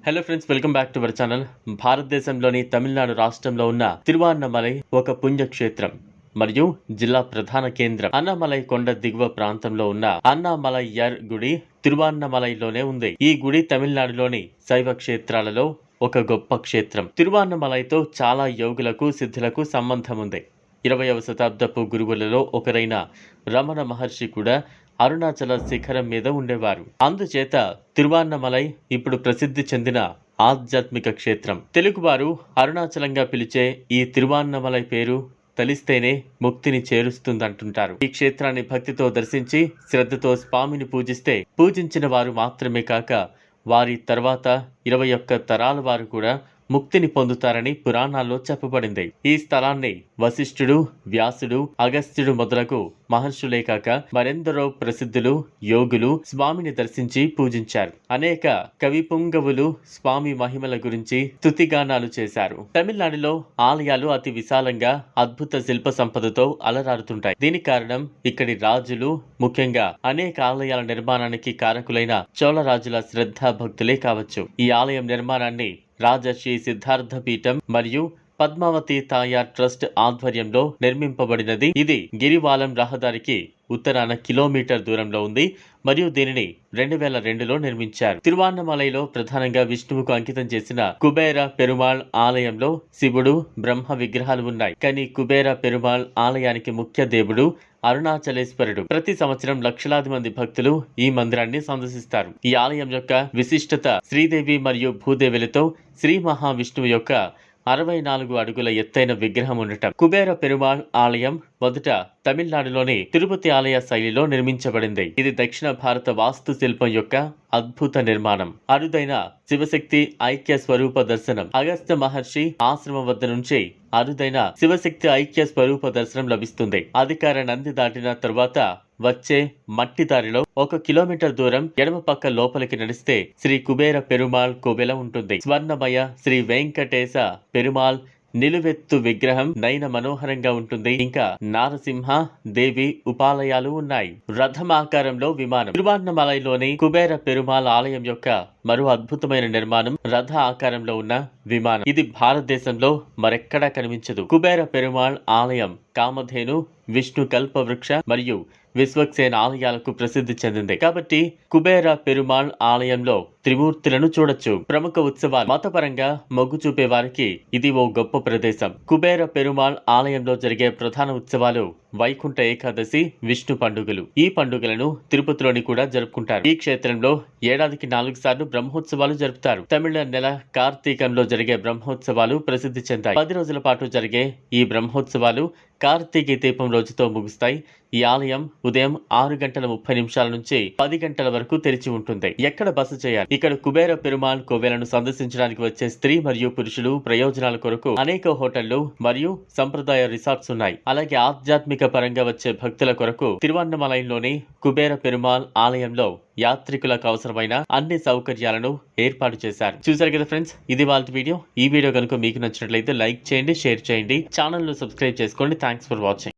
Hello friends, welcome back to our channel. భారతదేశంలోని తమిళనాడు రాష్ట్రంలో ఉన్న తిరువాన్నమలై ఒక పుణ్యక్షేత్రం మరియు జిల్లా ప్రధాన కేంద్రం. అన్నామలై కొండ దిగువ ప్రాంతంలో ఉన్న అన్నామలయ్యర్ గుడి తిరువాన్నమలైలోనే ఉంది. ఈ గుడి తమిళనాడులోని శైవ క్షేత్రాలలో ఒక గొప్ప క్షేత్రం. తిరువాన్నమలైతో చాలా యోగులకు సిద్ధులకు సంబంధం ఉంది. 20వ శతాబ్దపు గురువులలో ఒకరైన రమణ మహర్షి కూడా అరుణాచల శిఖరం మీద ఉండేవారు. అందుచేత తిరువాన్నమలై ఇప్పుడు ప్రసిద్ధి చెందిన ఆధ్యాత్మిక క్షేత్రం. తెలుగువారు అరుణాచలంగా పిలిచే ఈ తిరువాన్నమలై పేరు తెలిస్తేనే ముక్తిని చేరుస్తుందంటుంటారు. ఈ క్షేత్రాన్ని భక్తితో దర్శించి శ్రద్ధతో స్వామిని పూజిస్తే పూజించిన వారు మాత్రమే కాక వారి తర్వాత 21 తరాల వారు కూడా ముక్తిని పొందుతారని పురాణాల్లో చెప్పబడింది. ఈ స్థలాన్ని వశిష్ఠుడు, వ్యాసుడు, అగస్త్యుడు మొదలగు మహర్షులే కాక మరెందరో ప్రసిద్ధులు యోగులు స్వామిని దర్శించి పూజించారు. అనేక కవి పుంగవులు స్వామి మహిమల గురించి స్తుతిగానాలు చేశారు. తమిళనాడులో ఆలయాలు అతి విశాలంగా అద్భుత శిల్ప సంపదతో అలరారుతుంటాయి. దీనికి కారణం ఇక్కడి రాజులు, ముఖ్యంగా అనేక ఆలయాల నిర్మాణానికి కారకులైన చోళరాజుల శ్రద్ధా భక్తులే కావచ్చు. ఈ ఆలయం నిర్మాణాన్ని రాజర్షి సిద్ధార్థ పీఠం మరియు పద్మావతి తాయార్ ట్రస్ట్ ఆధ్వర్యంలో నిర్మింపబడినది. ఇది గిరివాలం రహదారికి ఉత్తరాన కిలోమీటర్ దూరంలో ఉంది మరియు దీనిని 2002లో నిర్మించారు. తిరువాన్నమలైలో ప్రధానంగా విష్ణువుకు అంకితం చేసిన కుబేర పెరుమాళ్ ఆలయంలో శివుడు, బ్రహ్మ విగ్రహాలు ఉన్నాయి. కానీ కుబేర పెరుమాళ్ ఆలయానికి ముఖ్య దేవుడు అరుణాచలేశ్వరుడు. ప్రతి సంవత్సరం లక్షలాది మంది భక్తులు ఈ మందిరాన్ని సందర్శిస్తారు. ఈ ఆలయం యొక్క విశిష్టత శ్రీదేవి మరియు భూదేవులతో శ్రీ మహావిష్ణువు యొక్క 64 అడుగుల ఎత్తైన విగ్రహం ఉండటం. కుబేర పెరుమాళ్ ఆలయం మొదట తమిళనాడులోని తిరుపతి ఆలయ శైలిలో నిర్మించబడింది. ఇది దక్షిణ భారత వాస్తు శిల్పం యొక్క అద్భుత నిర్మాణం. అరుదైన శివశక్తి ఐక్య స్వరూప దర్శనం. అగస్త్య మహర్షి ఆశ్రమం వద్ద నుంచి అరుదైన శివశక్తి ఐక్య స్వరూప దర్శనం లభిస్తుంది. అధికార నంది దాటిన తరువాత వచ్చే మట్టి దారిలో 1 కిలోమీటర్ దూరం ఎడమ పక్క లోపలికి నడిస్తే శ్రీ కుబేర పెరుమాళ్ కోవెల ఉంటుంది. స్వర్ణమయ శ్రీ వెంకటేశ పెరుమాళ్ నిలువెత్తు విగ్రహం నయన మనోహరంగా ఉంటుంది. ఇంకా నారసింహ దేవి ఉపాలయాలు ఉన్నాయి. రథం ఆకారంలో విమానం. తిరువాన్నమలైలోని కుబేర పెరుమాళ్ ఆలయం యొక్క మరో అద్భుతమైన నిర్మాణం రథ ఆకారంలో ఉన్న విమానం. ఇది భారతదేశంలో మరెక్కడా కనిపించదు. కుబేర పెరుమాళ్ ఆలయం కామధేను, విష్ణు కల్ప వృక్ష మరియు విశ్వక్సేన ఆలయాలకు ప్రసిద్ధి చెందింది. కాబట్టి కుబేర పెరుమాళ్ ఆలయంలో త్రిమూర్తులను చూడొచ్చు. ప్రముఖ ఉత్సవాలు. మతపరంగా మొగ్గు చూపే వారికి ఇది ఓ గొప్ప ప్రదేశం. కుబేర పెరుమాళ్ ఆలయంలో జరిగే ప్రధాన ఉత్సవాలు వైకుంఠ ఏకాదశి, విష్ణు పండుగలు. ఈ పండుగలను తిరుపతిలోని కూడా జరుపుకుంటారు. ఈ క్షేత్రంలో ఏడాదికి 4 సార్లు బ్రహ్మోత్సవాలు జరుపుతారు. తమిళ నెల కార్తీకంలో జరిగే బ్రహ్మోత్సవాలు ప్రసిద్ధి చెందాయి. 10 రోజుల పాటు జరిగే ఈ బ్రహ్మోత్సవాలు కార్తీక దీపం రోజుతో ముగుస్తాయి. ఈ ఆలయం ఉదయం 6:30 నుంచి 10 గంటల వరకు తెరిచి ఉంటుంది. ఎక్కడ బస చేయాలి? ఇక్కడ కుబేర పెరుమాళ్ కోవెలను సందర్శించడానికి వచ్చే స్త్రీ మరియు పురుషులు ప్రయోజనాల కొరకు అనేక హోటళ్లు మరియు సంప్రదాయ రిసార్ట్స్ ఉన్నాయి. అలాగే ఆధ్యాత్మిక పరంగా వచ్చే భక్తుల కొరకు తిరువన్నమలైలోని కుబేర పెరుమాళ్ ఆలయంలో యాత్రికులకు అవసరమైన అన్ని సౌకర్యాలను ఏర్పాటు చేశారు. చూసారు కదా ఫ్రెండ్స్, ఇది వాళ్ళ వీడియో. ఈ వీడియో కనుక మీకు నచ్చినట్లయితే లైక్ చేయండి, షేర్ చేయండి, ఛానల్ ను సబ్స్క్రైబ్ చేసుకోండి. Thanks for watching.